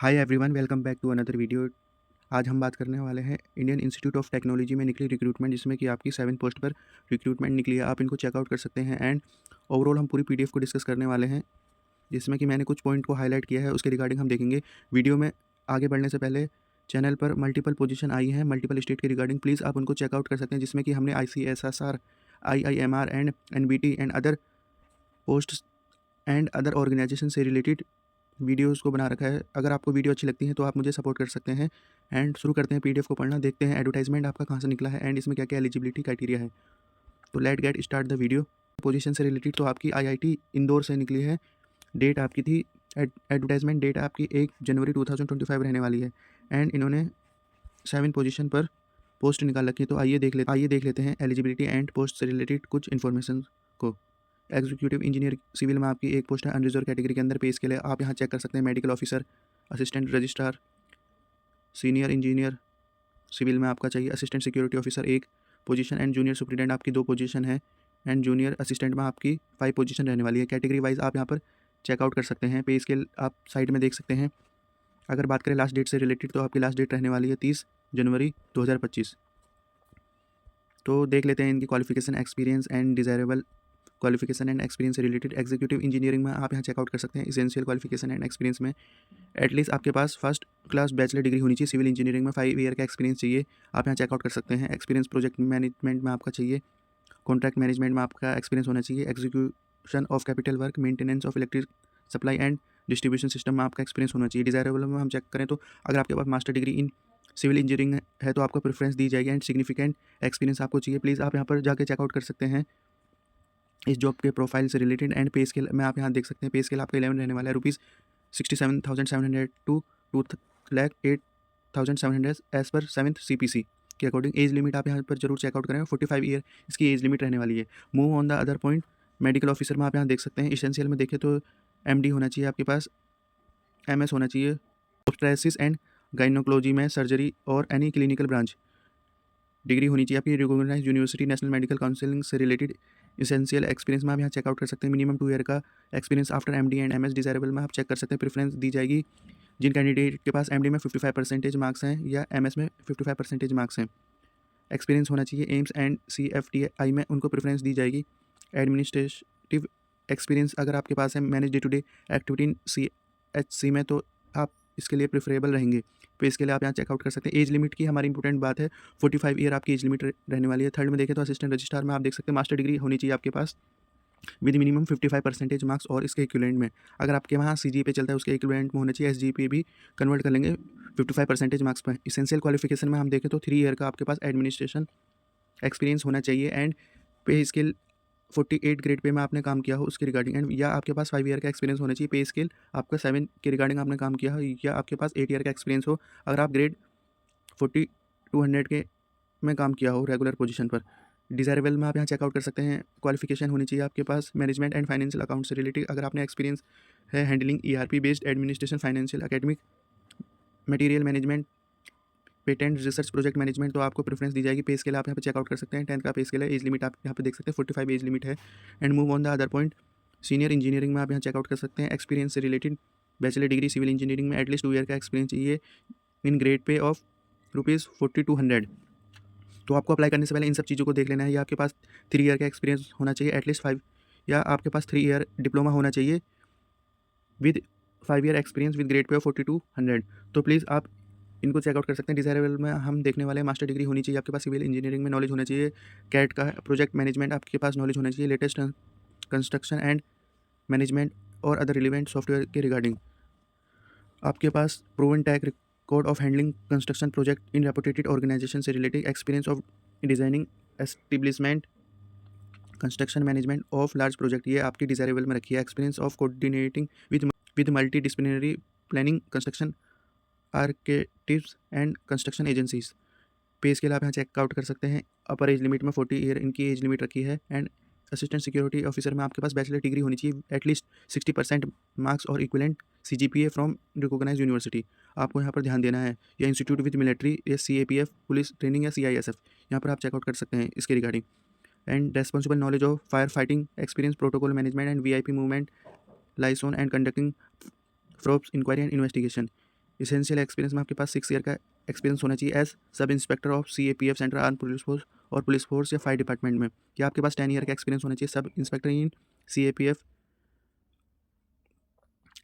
Hi everyone, welcome back to another video. आज हम बात करने वाले हैं इंडियन इंस्टीट्यूट ऑफ टेक्नोलॉजी में निकली रिक्रूटमेंट, जिसमें कि आपकी 7 पोस्ट पर रिक्रूटमेंट निकली है। आप इनको चेकआउट कर सकते हैं एंड ओवरऑल हम पूरी पीडीएफ को डिस्कस करने वाले हैं, जिसमें कि मैंने कुछ पॉइंट को हाईलाइट किया है, उसके रिगार्डिंग हम देखेंगे। वीडियो में आगे बढ़ने से पहले चैनल पर मल्टीपल पोजीशन आई हैं मल्टीपल स्टेट के रिगार्डिंग, प्लीज़ आप उनको चेकआउट कर सकते हैं, जिसमें कि हमने ICSSR, IIMR and NBT and other post and other organisation से रिलेटेड वीडियोस को बना रखा है। अगर आपको वीडियो अच्छी लगती है तो आप मुझे सपोर्ट कर सकते हैं। एंड शुरू करते हैं पीडीएफ को पढ़ना, देखते हैं एडवर्टाइजमेंट आपका कहाँ से निकला है एंड इसमें क्या क्या एलिजिबिलिटी क्राइटेरिया है। तो let get start the video. Position से रिलेटेड तो आपकी IIT इंदौर से निकली है। डेट आपकी थी, एडवर्टाइजमेंट डेट आपकी 1 जनवरी 2025 रहने वाली है। एंड इन्होंने 7 पोजीशन पर पोस्ट निकाल रखी है। तो आइए देख लेते हैं एलिजिबिलिटी एंड पोस्ट से रिलेटेड कुछ इन्फॉर्मेशन को। एग्जीक्यूटिव इंजीनियर सिविल में आपकी एक पोस्ट है अनरिजर्व कैटेगरी के अंदर। पे स्केल है, आप यहाँ चेक कर सकते हैं। Medical officer, assistant registrar, senior engineer civil में आपका चाहिए। असिस्टेंट सिक्योरिटी ऑफिसर एक पोजीशन एंड जूनियर सुप्रिटेंडेंट आपकी 2 पोजीशन है। एंड जूनियर असिस्टेंट में आपकी 5 पोजीशन रहने वाली है। कैटेगरी वाइज आप यहाँ पर चेकआउट कर सकते हैं। पे स्केल आप साइड में देख सकते हैं। अगर बात करें लास्ट डेट से रिलेटेड तो आपकी लास्ट डेट रहने वाली है 30 जनवरी 2025। तो देख लेते हैं इनकी qualification, experience and desirable qualification and experience से रिलेटेड। एग्जीक्यूटिव इंजीनियरिंग में आप यहाँ चेकआउट कर सकते हैं। इसेंशियल क्वालिफिकेशन एंड एक्सपीरियंस में एटलीस्ट आपके पास फर्स्ट क्लास बैचलर डिग्री होनी चाहिए। सिविल इंजीनियरिंग में 5 ईयर का एक्सपीरियंस चाहिए, आप यहाँ चेकआउट कर सकते हैं। एक्सपीरियंस प्रोजेक्ट मैनेजमेंट में आपका चाहिए। कॉन्ट्रैक्ट मैनेजमेंट में आपका एक्सपीरियंस होना चाहिए। Execution of capital work, maintenance of electric supply and distribution system में आपका एक्सपीरियंस होना चाहिए। डिज़ायरेबल में हम चेक करें तो अगर आपके पास master degree in civil engineering है तो आपको प्रेफरेंस दी जाएगी। एंड सिग्निफिकेंट एक्सपीरियंस आपको चाहिए। प्लीज़ आप यहाँ पर जाके चेकआउट कर सकते हैं इस जॉब के प्रोफाइल से रिलेटेड। एंड पे स्केल में आप यहाँ देख सकते हैं। पे स्केल आपका 11 रहने वाला है, ₹67,700 to 2,08,700 as per 7th CPC के अकॉर्डिंग। एज लिमिट आप यहाँ पर जरूर चेकआउट करें, 45 ईयर इसकी एज लिमिट रहने वाली है। Move on the other point, medical officer में आप यहाँ देख सकते हैं। इसेंशियल में देखें तो MD होना चाहिए आपके पास, MS होना चाहिए। ऑब्स्टेट्रिक्स एंड गायनोकोलॉजी में सर्जरी और एनी क्लिनिकल ब्रांच डिग्री होनी चाहिए आपकी recognised university, national medical counselling से रिलेटेड। इसेंशियल एक्सपीरियंस में आप यहाँ चेकआउट कर सकते हैं। मिनिमम 2 ईयर का experience after MD and MS। Desirable में आप चेक कर सकते हैं। प्रेफरेंस दी जाएगी जिन कैंडिडेट के पास MD में 55% मार्क्स हैं या MS में 55% मार्क्स हैं। एक्सपीरियंस होना चाहिए एम्स एंड CFTI में, उनको प्रेफरेंस दी जाएगी। एडमिनिस्ट्रेटिव एक्सपीरियंस अगर आपके पास है, manage day to day activity in CHC में, तो आप इसके लिए प्रेफरेबल रहेंगे। तो इसके लिए आप यहाँ चेकआउट कर सकते हैं। एज लिमिट की हमारी इंपॉर्टेंट बात है, 45 ईयर आपकी एज लिमिट रहने वाली है। थर्ड में देखें तो असिस्टेंट रजिस्ट्रार में आप देख सकते हैं मास्टर डिग्री होनी चाहिए आपके पास विद मिनिमम 55% मार्क्स और इसके इक्विवेलेंट में। अगर आपके वहाँ CGPA चलता है उसके इक्विवेलेंट में होना चाहिए। SGPA भी कन्वर्ट कर लेंगे 55% मार्क्स पर। इसेंशियल क्वालिफिकेशन में हम देखें तो 3 ईयर का आपके पास एडमिनिस्ट्रेशन एक्सपीरियंस होना चाहिए। एंड पे स्केल 48 ग्रेड पे में आपने काम किया हो उसके रिगार्डिंग। एंड या आपके पास 5 ईयर का एक्सपीरियंस होना चाहिए। पे स्केल आपका 7 के रिगार्डिंग आपने काम किया हो, या आपके पास 8 ईयर का एक्सपीरियंस हो अगर आप ग्रेड 4200 के में काम किया हो रेगुलर पोजीशन पर। डिज़ायरेबल में आप यहाँ चेकआउट कर सकते हैं। क्वालिफिकेशन होनी चाहिए आपके पास मैनेजमेंट एंड फाइनेंशियल अकाउंट से रिलेटेड। अगर आपने एक्सपीरियंस है handling ERP based administration, financial, academic, material management, patent, research, project management, तो आपको प्रेफरेंस दी जाएगी। पे स्केल आप यहाँ पे चेकआउट कर सकते हैं। 10th का पे स्केल है। एज लिमिट आप यहाँ पे देख सकते हैं 45 एज लिमिट है। And move on the other point, senior engineering में आप यहाँ चेकआउट कर सकते हैं। एक्सपीरियंस से related bachelor degree civil engineering में एटलीस्ट 2 ईयर का एक्सपीरियंस चाहिए इन ग्रेड पे ऑफ ₹4200। तो आपको अप्लाई करने से पहले इन सब चीज़ों को देख लेना है। या आपके पास 3 ईयर का एक्सपीरियंस होना चाहिए एटलीस्ट 5, या आपके पास 3 ईयर डिप्लोमा होना चाहिए with 5 year experience with grade pay of 4200। तो प्लीज़ आप इनको चेकआउट कर सकते हैं। डिज़ायरेबल में हम देखने वाले मास्टर डिग्री होनी चाहिए आपके पास, सिविल इंजीनियरिंग में नॉलेज होना चाहिए। कैट का प्रोजेक्ट मैनेजमेंट आपके पास नॉलेज होना चाहिए। लेटेस्ट कंस्ट्रक्शन एंड मैनेजमेंट और अदर रिलेवेंट सॉफ्टवेयर के रिगार्डिंग आपके पास proven track record of handling construction project in reputed organisation से related. Experience of designing establishment construction management of large project, ये आपकी डिज़ायरेबल में रखी है। Experience of coordinating with multi disciplinary planning construction architects and construction agencies. Pay scale आप यहाँ check out कर सकते हैं। अपर एज लिमिट में 40 ईयर इनकी एज लिमिट रखी है। एंड असिस्टेंट सिक्योरिटी ऑफिसर में आपके पास बैचलर डिग्री होनी चाहिए एटलीस्ट 60% मार्क्स और equivalent CGPA from recognised university. आपको यहाँ पर ध्यान देना है। या इंस्टीट्यूट विद मिलिट्री या CAPF पुलिस ट्रेनिंग या CISF, यहाँ पर आप चेकआउट कर सकते हैं इसके regarding. And responsible knowledge of fire fighting experience, protocol management and VIP movement, liaison and conducting frops inquiry and investigation. Essential experience में आपके पास 6 ईयर का एक्सपीरियंस होना चाहिए as sub inspector of CAPF central arm police force और police force या fire department में, या आपके पास 10 ईयर का एक्सपीरियंस होना चाहिए sub inspector in CAPF,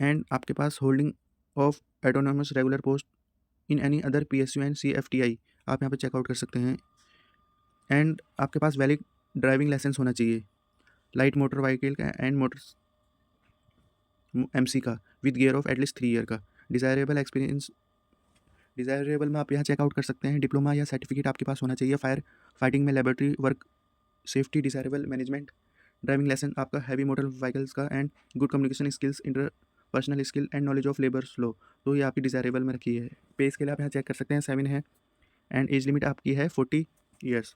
and आपके पास holding of autonomous regular post in any other PSU and CFTI आप यहाँ पर चेकआउट कर सकते हैं। एंड आपके पास वैलिड ड्राइविंग लाइसेंस होना चाहिए लाइट मोटर व्हीकल का एंड मोटर MC का with gear of at least 3 year का। डिज़ायरेबल एक्सपीरियंस, डिज़ायरेबल में आप यहाँ चेकआउट कर सकते हैं डिप्लोमा या सर्टिफिकेट आपके पास होना चाहिए फायर फाइटिंग में, laboratory work safety, desirable management, driving licence आपका हैवी मोटर व्हीकल्स का, and good communication skills, interpersonal skill and knowledge of labours law, तो ये आपकी डिज़ायरेबल में रखी है। पे के लिए आप यहाँ चेक कर सकते हैं 7 है, एंड एज लिमिट आपकी है 40 years.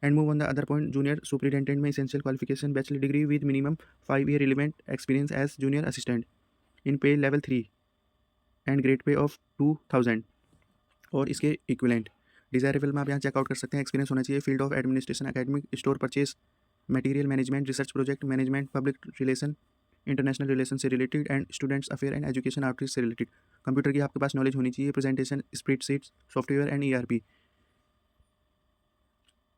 And move on the other point, junior superintendent में essential qualification bachelor degree with minimum 5 year relevant experience as junior assistant in pay level 3 and grade pay of 2000 और इसके equivalent. Desirable में आप यहाँ check out कर सकते हैं experience होना चाहिए field of administration, academic, store purchase, material management, research project management, public relation, international relation से related, and students affair and education outreach से रिलेटेड। कंप्यूटर की आपके पास नॉलेज होनी चाहिए, presentation, spreadsheets, software and ERP,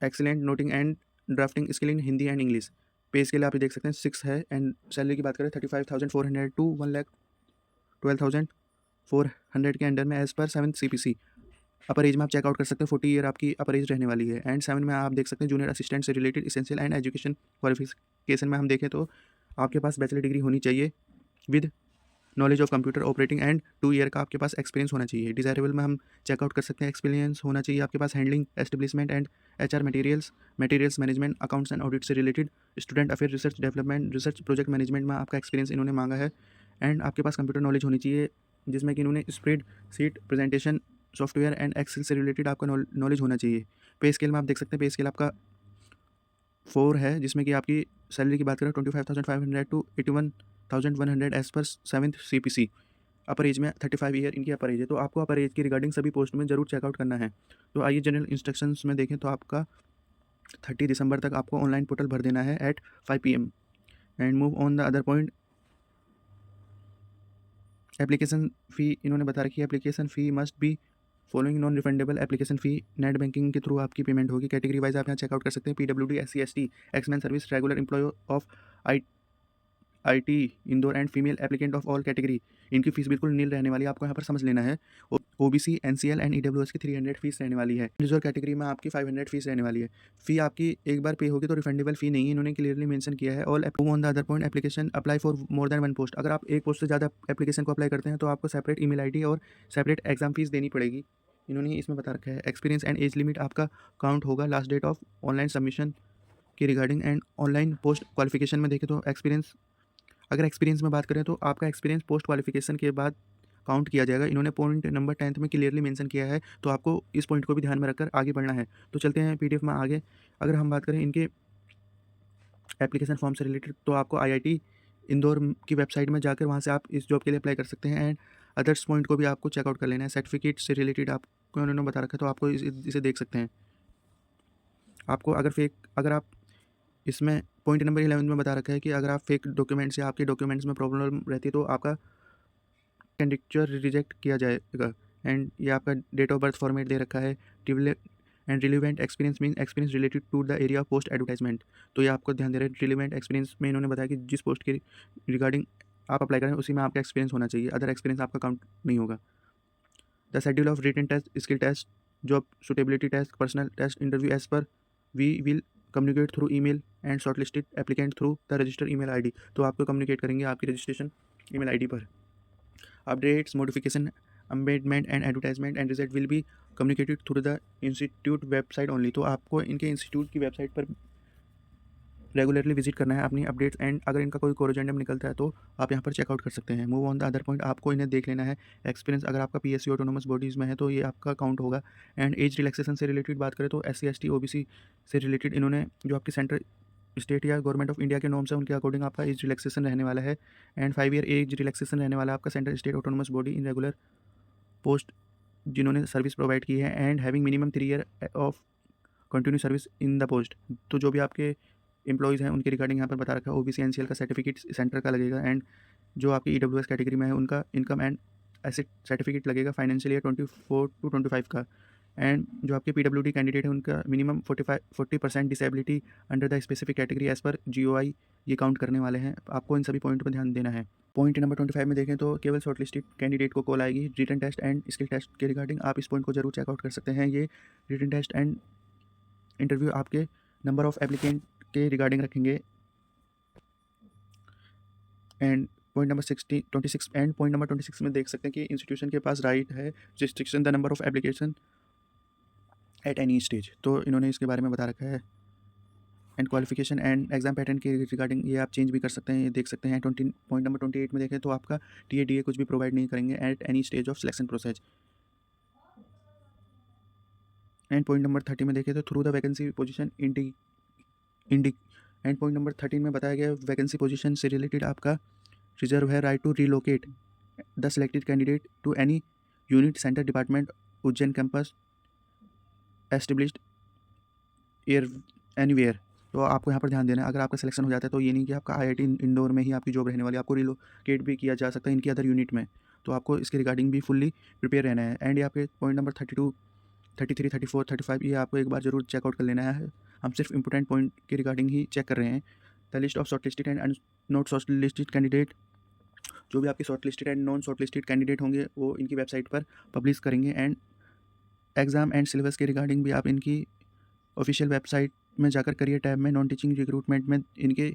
excellent noting and drafting skill in Hindi and English. Pay के लिए आप ये देख सकते हैं 6 है, एंड सैलरी की बात करें 35,400 टू 1,12,400 के अंडर में एज पर 7th CPC। अपर एज में आप चेकआउट कर सकते हैं 40 ईयर आपकी अपर एज रहने वाली है। एंड 7 में आप देख सकते हैं जूनियर असिस्टेंट से related essential and education qualification में हम देखें तो आपके पास बैचलर डिग्री होनी चाहिए with knowledge of computer operating, and 2 year का आपके पास एक्सपीरियंस होना चाहिए। डिज़ायरेबल में हम चेकआउट कर सकते हैं एक्सपीरियंस होना चाहिए आपके पास handling, establishment and HR materials management, accounts and audit से related, student affair, research development, research project management में आपका एक्सपीरियंस इन्होंने मांगा है। एंड आपके पास कंप्यूटर नॉलेज होनी चाहिए जिसमें कि इन्होंने spread sheet, presentation, software and excel से रिलेटेड आपका नॉलेज होना चाहिए। पे स्केल में आप देख सकते हैं पे स्केल आपका 4 है, जिसमें कि आपकी सैलरी की बात करें 25,500 to 81,100 as per 7th CPC। Upper as में 35 ईयर इनकी अपर एज है, तो आपको अपर एज की रिगार्डिंग सभी पोस्ट में जरूर चेकआउट करना है। तो आइए जनरल इंस्ट्रक्शंस में देखें तो आपका 30 दिसंबर तक आपको ऑनलाइन पोर्टल भर देना है at 5 PM। And move on the other point, application fee इन्होंने बता रखी है, application fee must be following non refundable application fee net banking के थ्रू आपकी पेमेंट होगी। कैटेगरी वाइज आप यहाँ चेकआउट कर सकते हैं PWD, SC ST, ex man service, regular employ of IT Indore and female applicant of all category, इनकी fees बिल्कुल नील रहने वाली है, आपको यहाँ पर समझ लेना है। OBC, NCL एंड EWS की 300 फीस रहने वाली है। रिजर्व कैटेगरी में आपकी 500 फीस रहने वाली है। फ़ी आपकी एक बार पे होगी तो रिफंडेबल फ़ी नहीं है, इन्होंने क्लियरली मेंशन किया है। All on the other point, application apply for more than 1 post, अगर आप एक पोस्ट से ज़्यादा एप्लीकेशन को अप्लाई करते हैं तो आपको सेपरेट ईमेल ID और सेपरेट एग्जाम फीस देनी पड़ेगी, इन्होंने इसमें बता रखा है। एक्सपीरियंस एंड एज लिमिट आपका काउंट होगा last date of online submission की regarding. And online post qualification में देखें तो एक्सपीरियंस, अगर एक्सपीरियंस में बात करें तो आपका एक्सपीरियंस पोस्ट क्वालिफिकेशन के बाद काउंट किया जाएगा, इन्होंने पॉइंट नंबर 10th में क्लियरली मेंशन किया है, तो आपको इस पॉइंट को भी ध्यान में रखकर आगे बढ़ना है। तो चलते हैं PDF में आगे। अगर हम बात करें इनके एप्लीकेशन फॉर्म से रिलेटेड तो आपको IIT इंदौर की वेबसाइट में जाकर वहाँ से आप इस जॉब के लिए अप्लाई कर सकते हैं। एंड अदर्स पॉइंट को भी आपको चेकआउट कर लेना है। सर्टिफिकेट से रिलेटेड आपको उन्होंने बता रखा है, तो आपको इसे देख सकते हैं। आपको अगर आप इसमें पॉइंट नंबर 11 में बता रखा है कि अगर आप फेक डॉक्यूमेंट्स या आपके डॉक्यूमेंट्स में प्रॉब्लम रहती है तो आपका कैंडिडेचर रिजेक्ट किया जाएगा। एंड ये आपका डेट ऑफ बर्थ फॉर्मेट दे रखा है। And relevant experience mean experience related to the area of post advertisement, तो ये आपको ध्यान दे रहे हैं। रिलेवेंट एक्सपीरियंस में इन्होंने बताया कि जिस पोस्ट के रिगार्डिंग आप अप्लाई करें उसी में आपका एक्सपीरियंस होना चाहिए, अदर एक्सपीरियंस आपका काउंट नहीं होगा। The schedule of written test, skill test, job suitability test, personal test, interview as per we will communicate through email and shortlisted applicant through the register email ID, तो आपको communicate करेंगे आपकी registration email ID पर। Updates, modification, amendment and advertisement and result will be communicated through the institute website only, तो आपको इनके institute की website पर रेगुलरली विजिट करना है अपनी अपडेट्स। एंड अगर इनका कोई कोरोजेंडम निकलता है तो आप यहाँ पर चेकआउट कर सकते हैं। Move on the other point, आपको इन्हें देख लेना है। एक्सपीरियंस अगर आपका PSU ऑटोनोमस बॉडीज़ में है तो ये आपका काउंट होगा। एंड एज रिलैक्सेशन से रिलेटेड बात करें तो SC ST OBC से रिलेटेड इन्होंने जो आपकी सेंट्रल स्टेट या गवर्नमेंट ऑफ इंडिया के नॉर्म्स है उनके अकॉर्डिंग आपका एज रिलैक्सेशन रहने वाला है। एंड 5 ईयर एज रिलैक्सेशन रहने वाला है आपका central state autonomous body in regular post जिन्होंने सर्विस प्रोवाइड की है। And having minimum 3 year of continue service in the post, तो जो भी आपके एम्प्लॉयज़ हैं उनके रिगार्डिंग यहाँ पर बता रखा है। OBC NCL का सर्टिफिकेट सेंटर का लगेगा। एंड जो आपकी EWS कैटेगरी में है उनका इनकम एंड एसिड सर्टिफिकेट लगेगा फाइनेंशियल ईयर 24 टू 25 का। एंड जो आपके PWD कैंडिडेट है उनका minimum 40% disability under the specific category as per GOI ये काउंट करने वाले हैं। आपको इन सभी पॉइंट पर ध्यान देना है। पॉइंट नंबर 25 में देखें तो केवल शॉर्टलिस्टेड कैंडिडेट को कॉल आएगी written test and skill test के रिगार्डिंग। आप इस पॉइंट को जरूर चेकआउट कर सकते हैं। ये रिटन टेस्ट एंड इंटरव्यू आपके नंबर ऑफ एप्लीकेंट के रिगार्डिंग रखेंगे। And point number 26 and point number 26 में देख सकते हैं कि इंस्टीट्यूशन के पास राइट है restriction the number of application at any stage. तो इन्होंने इसके बारे में बता रखा है। And qualification and exam pattern के रिगार्डिंग ये आप चेंज भी कर सकते हैं, ये देख सकते हैं। पॉइंट नंबर 28 में देखें तो आपका TADA कुछ भी प्रोवाइड नहीं करेंगे at any stage of selection process. And point number 30 में देखें तो थ्रू द वैकेंसी पोजीशन इंडिक। एंड पॉइंट नंबर 13 में बताया गया वैकेंसी पोजीशन से रिलेटेड आपका रिजर्व है right to relocate the selected candidate to any unit centre department Ujjain campus established anywhere. तो आपको यहाँ पर ध्यान देना है, अगर आपका सिलेक्शन हो जाता है तो ये नहीं कि आपका IIT इंदौर में ही आपकी जॉब रहने वाली, आपको रिलोकेट भी किया जा सकता है इनकी अदर यूनिट में। तो आपको इसके रिगार्डिंग भी फुल्ली प्रिपेयर रहना है। एंड ये आपके पॉइंट नंबर 32, 33, 34, 35 ये आपको एक बार जरूर चेकआउट कर लेना है। हम सिर्फ इंपॉर्टेंट पॉइंट के रिगार्डिंग ही चेक कर रहे हैं। The list of shortlisted and not shortlisted candidate, जो भी आपके shortlisted and non shortlisted candidate होंगे वो इनकी वेबसाइट पर पब्लिश करेंगे। एंड एग्ज़ाम एंड सिलेबस के रिगार्डिंग भी आप इनकी ऑफिशियल वेबसाइट में जाकर करियर टैब में नॉन टीचिंग रिक्रूटमेंट में इनके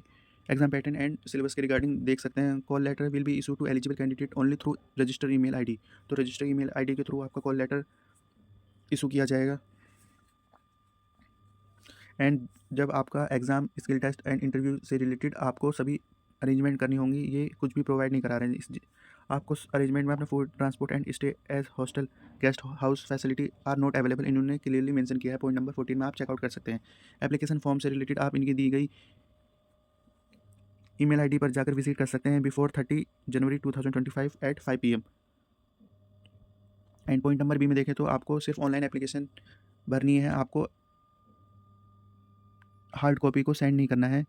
एग्जाम पैटर्न एंड सिलेबस के रिगार्डिंग देख सकते हैं। Call letter will B issue to eligible candidate only through register email ID. तो रजिस्टर ईमेल आईडी के थ्रू आपका कॉल लेटर इशू किया जाएगा। एंड जब आपका exam skill test and interview से रिलेटेड आपको सभी अरेंजमेंट करनी होंगी, ये कुछ भी प्रोवाइड नहीं करा रहे हैं। आपको अरेंजमेंट में अपना food transport and stay as hostel guest house facility are not available, इन्होंने क्लियरली मेंशन किया है। पॉइंट नंबर 14 में आप चेकआउट कर सकते हैं। एप्लीकेशन फॉर्म से रिलेटेड आप इनकी दी गई ईमेल आईडी पर जाकर विजिट कर सकते हैं before 30 January 2025 at 5 PM। And point number B में देखें तो आपको सिर्फ ऑनलाइन एप्लीकेशन भरनी है, आपको हार्ड कॉपी को सेंड नहीं करना है।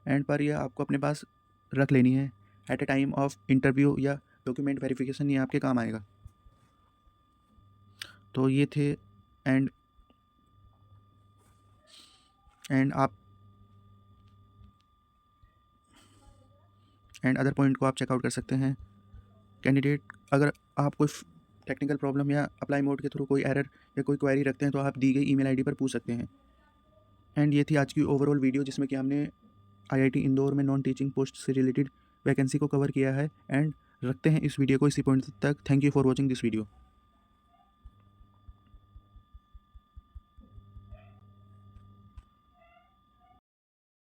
एंड पर यह आपको अपने पास रख लेनी है at a time of interview या डॉक्यूमेंट वेरिफिकेशन, ये आपके काम आएगा। तो ये थे एंड आप अदर पॉइंट को आप चेकआउट कर सकते हैं। कैंडिडेट अगर आप कोई टेक्निकल प्रॉब्लम या अप्लाई मोड के थ्रू कोई एरर या कोई क्वेरी रखते हैं तो आप दी गई ईमेल आईडी पर पूछ सकते हैं। एंड ये थी आज की ओवरऑल वीडियो जिसमें कि हमने IIT इंदौर में नॉन टीचिंग पोस्ट से रिलेटेड वैकेंसी को कवर किया है। एंड रखते हैं इस वीडियो को इसी पॉइंट तक। Thank you for watching this video.